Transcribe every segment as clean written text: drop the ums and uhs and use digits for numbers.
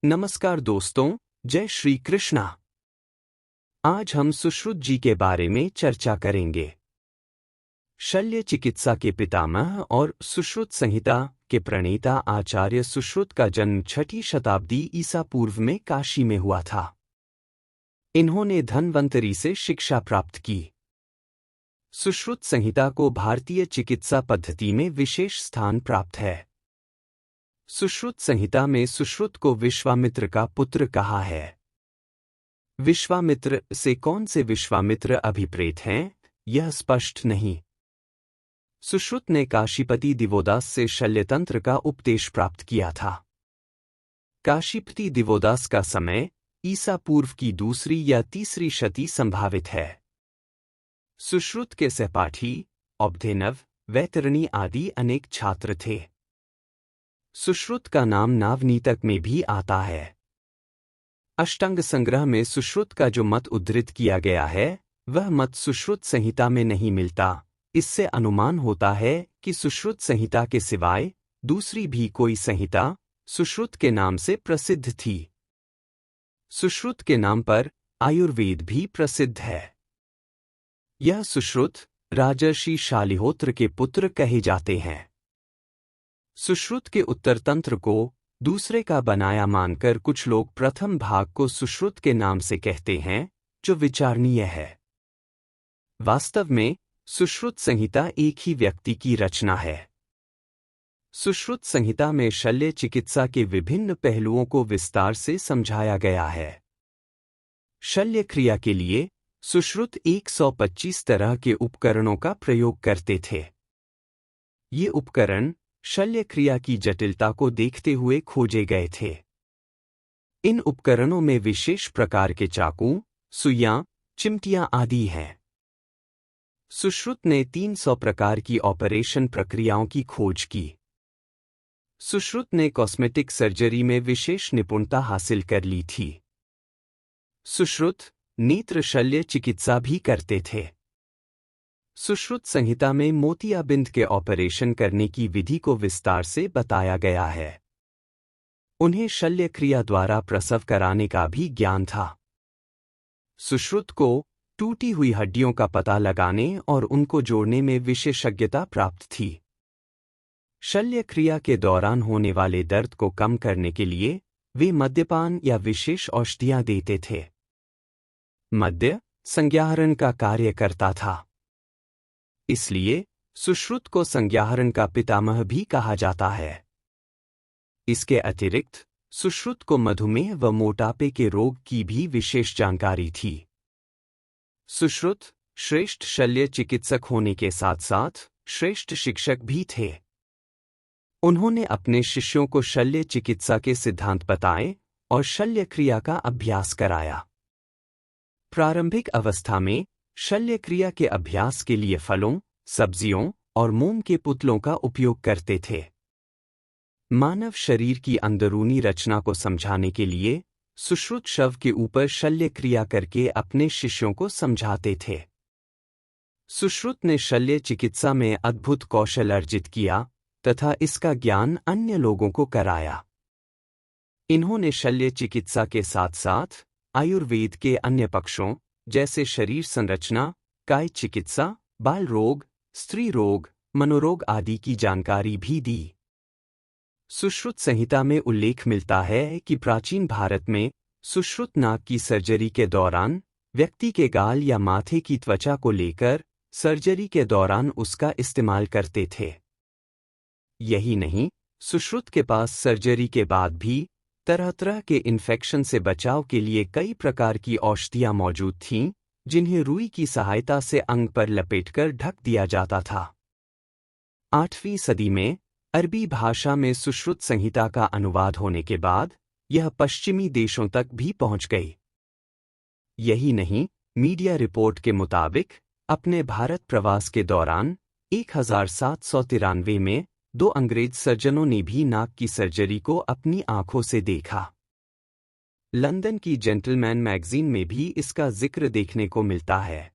नमस्कार दोस्तों, जय श्री कृष्णा। आज हम सुश्रुत जी के बारे में चर्चा करेंगे। शल्य चिकित्सा के पितामह और सुश्रुत संहिता के प्रणेता आचार्य सुश्रुत का जन्म 6वीं शताब्दी ईसा पूर्व में काशी में हुआ था। इन्होंने धन्वंतरी से शिक्षा प्राप्त की। सुश्रुत संहिता को भारतीय चिकित्सा पद्धति में विशेष स्थान प्राप्त है। सुश्रुत संहिता में सुश्रुत को विश्वामित्र का पुत्र कहा है। विश्वामित्र से कौन से विश्वामित्र अभिप्रेत हैं, यह स्पष्ट नहीं। सुश्रुत ने काशीपति दिवोदास से शल्यतंत्र का उपदेश प्राप्त किया था। काशीपति दिवोदास का समय ईसा पूर्व की 2री या 3री शती संभावित है। सुश्रुत के सहपाठी औबधेनव, वैतरणी आदि अनेक छात्र थे। सुश्रुत का नाम नावनीतक में भी आता है। अष्टांग संग्रह में सुश्रुत का जो मत उद्धृत किया गया है, वह मत सुश्रुत संहिता में नहीं मिलता। इससे अनुमान होता है कि सुश्रुत संहिता के सिवाय दूसरी भी कोई संहिता सुश्रुत के नाम से प्रसिद्ध थी। सुश्रुत के नाम पर आयुर्वेद भी प्रसिद्ध है। यह सुश्रुत राजर्षि शालिहोत्र के पुत्र कहे जाते हैं। सुश्रुत के उत्तरतंत्र को दूसरे का बनाया मानकर कुछ लोग प्रथम भाग को सुश्रुत के नाम से कहते हैं, जो विचारणीय है। वास्तव में सुश्रुत संहिता एक ही व्यक्ति की रचना है। सुश्रुत संहिता में शल्य चिकित्सा के विभिन्न पहलुओं को विस्तार से समझाया गया है। शल्य क्रिया के लिए सुश्रुत 125 तरह के उपकरणों का प्रयोग करते थे। ये उपकरण शल्य क्रिया की जटिलता को देखते हुए खोजे गए थे। इन उपकरणों में विशेष प्रकार के चाकू, सुइयां, चिमटियां आदि हैं। सुश्रुत ने 300 प्रकार की ऑपरेशन प्रक्रियाओं की खोज की। सुश्रुत ने कॉस्मेटिक सर्जरी में विशेष निपुणता हासिल कर ली थी। सुश्रुत नेत्र शल्य चिकित्सा भी करते थे। सुश्रुत संहिता में मोतियाबिंद के ऑपरेशन करने की विधि को विस्तार से बताया गया है। उन्हें शल्य क्रिया द्वारा प्रसव कराने का भी ज्ञान था। सुश्रुत को टूटी हुई हड्डियों का पता लगाने और उनको जोड़ने में विशेषज्ञता प्राप्त थी। शल्य क्रिया के दौरान होने वाले दर्द को कम करने के लिए वे मद्यपान या विशेष औषधियां देते थे। मद्य संज्ञाहरण का कार्य करता था। इसलिए सुश्रुत को संज्ञाहरण का पितामह भी कहा जाता है। इसके अतिरिक्त सुश्रुत को मधुमेह व मोटापे के रोग की भी विशेष जानकारी थी। सुश्रुत श्रेष्ठ शल्य चिकित्सक होने के साथ साथ श्रेष्ठ शिक्षक भी थे। उन्होंने अपने शिष्यों को शल्य चिकित्सा के सिद्धांत बताए और शल्य क्रिया का अभ्यास कराया। प्रारंभिक अवस्था में शल्य क्रिया के अभ्यास के लिए फलों, सब्जियों और मोम के पुतलों का उपयोग करते थे। मानव शरीर की अंदरूनी रचना को समझाने के लिए सुश्रुत शव के ऊपर शल्य क्रिया करके अपने शिष्यों को समझाते थे। सुश्रुत ने शल्य चिकित्सा में अद्भुत कौशल अर्जित किया तथा इसका ज्ञान अन्य लोगों को कराया। इन्होंने शल्य चिकित्सा के साथ साथ आयुर्वेद के अन्य पक्षों जैसे शरीर संरचना, काय चिकित्सा, बाल रोग, स्त्री रोग, मनोरोग आदि की जानकारी भी दी। सुश्रुत संहिता में उल्लेख मिलता है कि प्राचीन भारत में सुश्रुत नाक की सर्जरी के दौरान व्यक्ति के गाल या माथे की त्वचा को लेकर सर्जरी के दौरान उसका इस्तेमाल करते थे। यही नहीं, सुश्रुत के पास सर्जरी के बाद भी तरह तरह के इन्फेक्शन से बचाव के लिए कई प्रकार की औषधियां मौजूद थीं, जिन्हें रुई की सहायता से अंग पर लपेटकर ढक दिया जाता था। 8वीं सदी में अरबी भाषा में सुश्रुत संहिता का अनुवाद होने के बाद यह पश्चिमी देशों तक भी पहुंच गई। यही नहीं, मीडिया रिपोर्ट के मुताबिक अपने भारत प्रवास के दौरान 1793 में 2 अंग्रेज सर्जनों ने भी नाक की सर्जरी को अपनी आंखों से देखा। लंदन की जेंटलमैन मैगजीन में भी इसका जिक्र देखने को मिलता है।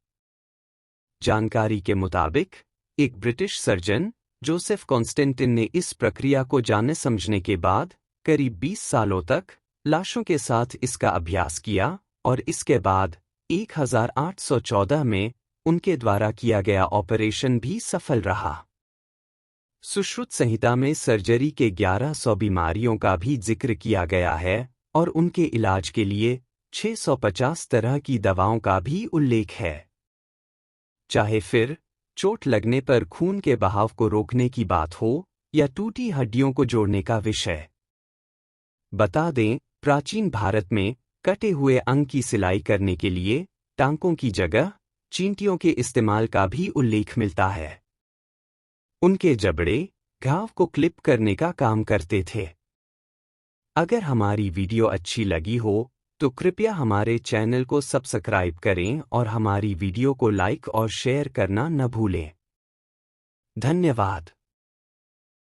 जानकारी के मुताबिक एक ब्रिटिश सर्जन जोसेफ कॉन्स्टेंटिन ने इस प्रक्रिया को जानने समझने के बाद करीब 20 सालों तक लाशों के साथ इसका अभ्यास किया और इसके बाद 1814 में उनके द्वारा किया गया ऑपरेशन भी सफल रहा। सुश्रुत संहिता में सर्जरी के 1100 बीमारियों का भी जिक्र किया गया है और उनके इलाज के लिए 650 तरह की दवाओं का भी उल्लेख है। चाहे फिर चोट लगने पर खून के बहाव को रोकने की बात हो या टूटी हड्डियों को जोड़ने का विषय। बता दें, प्राचीन भारत में कटे हुए अंग की सिलाई करने के लिए टांकों की जगह चींटियों के इस्तेमाल का भी उल्लेख मिलता है। उनके जबड़े घाव को क्लिप करने का काम करते थे। अगर हमारी वीडियो अच्छी लगी हो तो कृपया हमारे चैनल को सब्सक्राइब करें और हमारी वीडियो को लाइक और शेयर करना न भूलें। धन्यवाद।